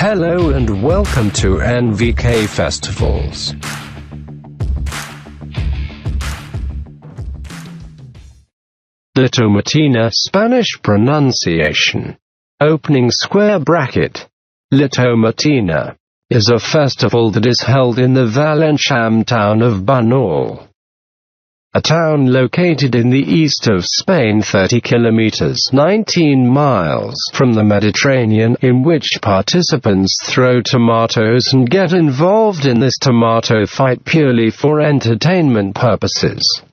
Hello and welcome to NVK Festivals. The Tomatina Spanish pronunciation. Opening square bracket. La Tomatina is a festival that is held in the Valencian town of Buñol, a town located in the east of Spain 30 kilometers 19 miles from the Mediterranean, in which participants throw tomatoes and get involved in this tomato fight purely for entertainment purposes.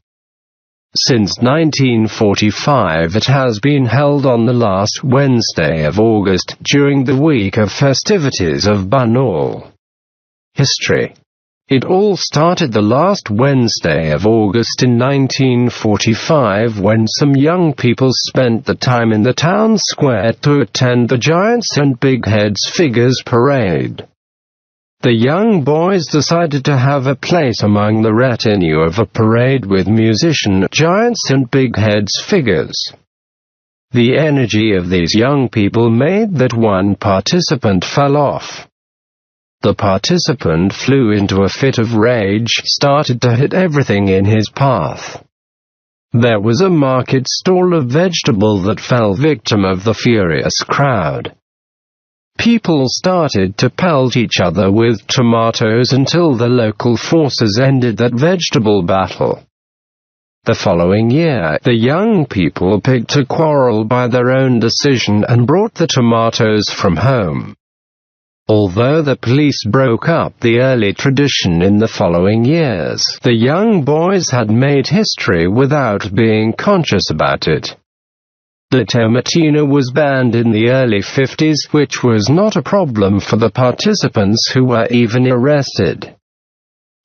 Since 1945 it has been held on the last Wednesday of August during the week of festivities of Buñol. History. It all started the last Wednesday of August in 1945 when some young people spent the time in the town square to attend the Giants and Big Heads Figures parade. The young boys decided to have a place among the retinue of a parade with musician giants and big heads figures. The energy of these young people made that one participant fell off. The participant flew into a fit of rage, started to hit everything in his path. There was a market stall of vegetable that fell victim of the furious crowd. People started to pelt each other with tomatoes until the local forces ended that vegetable battle. The following year, the young people picked a quarrel by their own decision and brought the tomatoes from home. Although the police broke up the early tradition in the following years, the young boys had made history without being conscious about it. The Tomatina was banned in the early 50s, which was not a problem for the participants who were even arrested.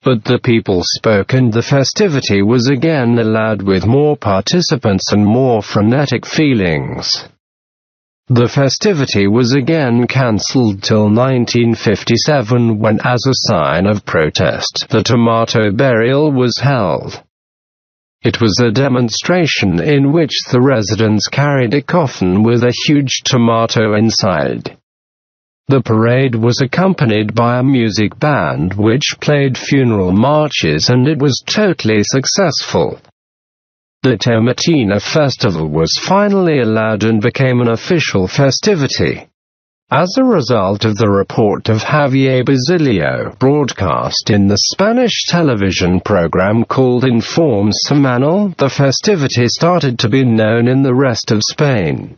But the people spoke and the festivity was again allowed with more participants and more frenetic feelings. The festivity was again cancelled till 1957 when, as a sign of protest, the tomato burial was held. It was a demonstration in which the residents carried a coffin with a huge tomato inside. The parade was accompanied by a music band which played funeral marches, and it was totally successful. The Tomatina festival was finally allowed and became an official festivity. As a result of the report of Javier Basilio, broadcast in the Spanish television program called Informe Semanal, the festivity started to be known in the rest of Spain.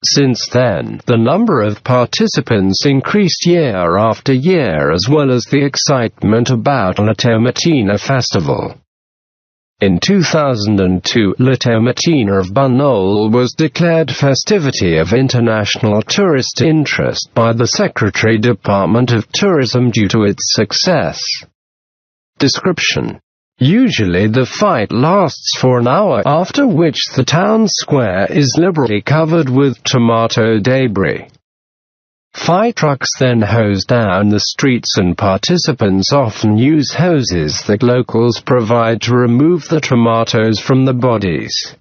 Since then, the number of participants increased year after year, as well as the excitement about La Tomatina festival. In 2002, La Tomatina of Buñol was declared Festivity of International Tourist Interest by the Secretary Department of Tourism due to its success. Description. Usually the fight lasts for an hour, after which the town square is liberally covered with tomato debris. Fire trucks then hose down the streets and participants often use hoses that locals provide to remove the tomatoes from the bodies.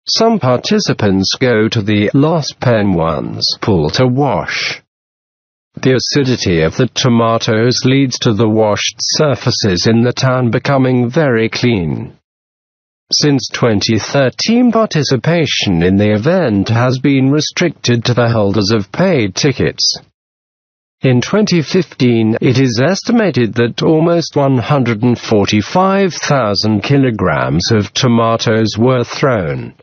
Some participants go to the Los Peñones pool to wash. The acidity of the tomatoes leads to the washed surfaces in the town becoming very clean. Since 2013, participation in the event has been restricted to the holders of paid tickets. In 2015, it is estimated that almost 145,000 kilograms of tomatoes were thrown.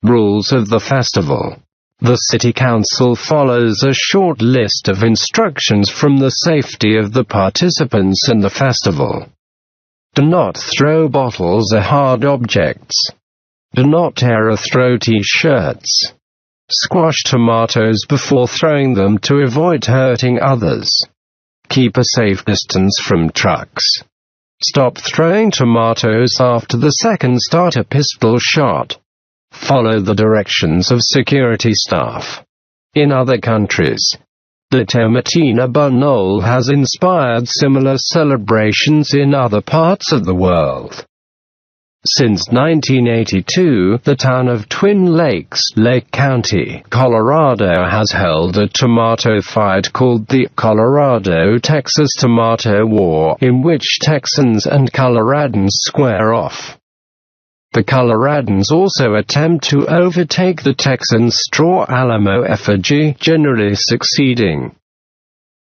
Rules of the festival. The City Council follows a short list of instructions from the safety of the participants in the festival. Do not throw bottles or hard objects. Do not tear or throw T-shirts. Squash tomatoes before throwing them to avoid hurting others. Keep a safe distance from trucks. Stop throwing tomatoes after the second starter pistol shot. Follow the directions of security staff. In other countries, the Tomatina Buñol has inspired similar celebrations in other parts of the world. Since 1982, the town of Twin Lakes, Lake County, Colorado has held a tomato fight called the Colorado-Texas Tomato War, in which Texans and Coloradans square off. The Coloradans also attempt to overtake the Texans' straw Alamo effigy, generally succeeding.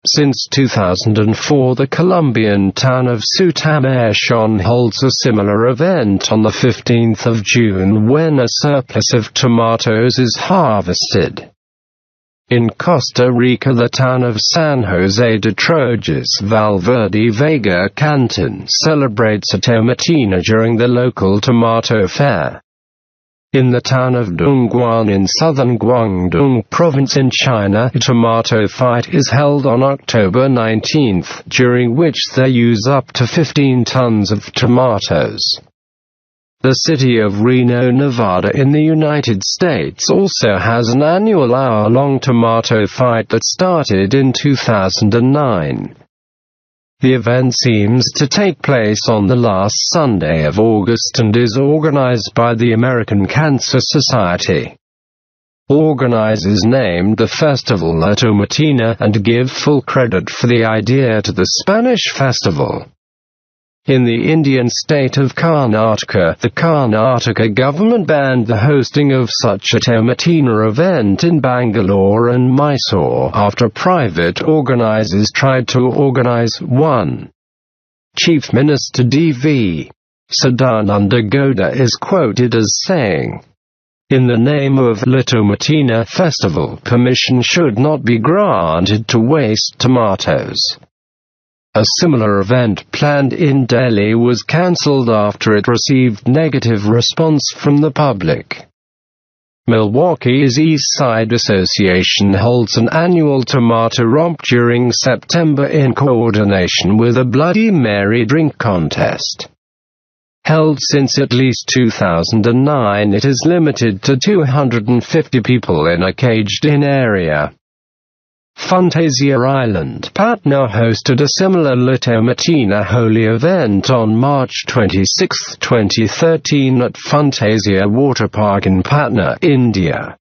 Since 2004, the Colombian town of Tomatina holds a similar event on the 15th of June when a surplus of tomatoes is harvested. In Costa Rica, the town of San Jose de Trojes, Valverde Vega Canton, celebrates a tomatina during the local tomato fair. In the town of Dongguan in southern Guangdong Province in China, a tomato fight is held on October 19, during which they use up to 15 tons of tomatoes. The city of Reno, Nevada in the United States also has an annual hour-long tomato fight that started in 2009. The event seems to take place on the last Sunday of August and is organized by the American Cancer Society. Organizers named the festival La Tomatina and give full credit for the idea to the Spanish festival. In the Indian state of Karnataka, the Karnataka government banned the hosting of such a tomatina event in Bangalore and Mysore after private organizers tried to organize one. Chief Minister D.V. Sadananda Gowda is quoted as saying, "In the name of La Tomatina festival, permission should not be granted to waste tomatoes." A similar event planned in Delhi was cancelled after it received negative response from the public. Milwaukee's East Side Association holds an annual tomato romp during September in coordination with a Bloody Mary drink contest. Held since at least 2009, it is limited to 250 people in a caged-in area. Fantasia Island, Patna hosted a similar La Tomatina Holi event on March 26, 2013 at Fantasia Water Park in Patna, India.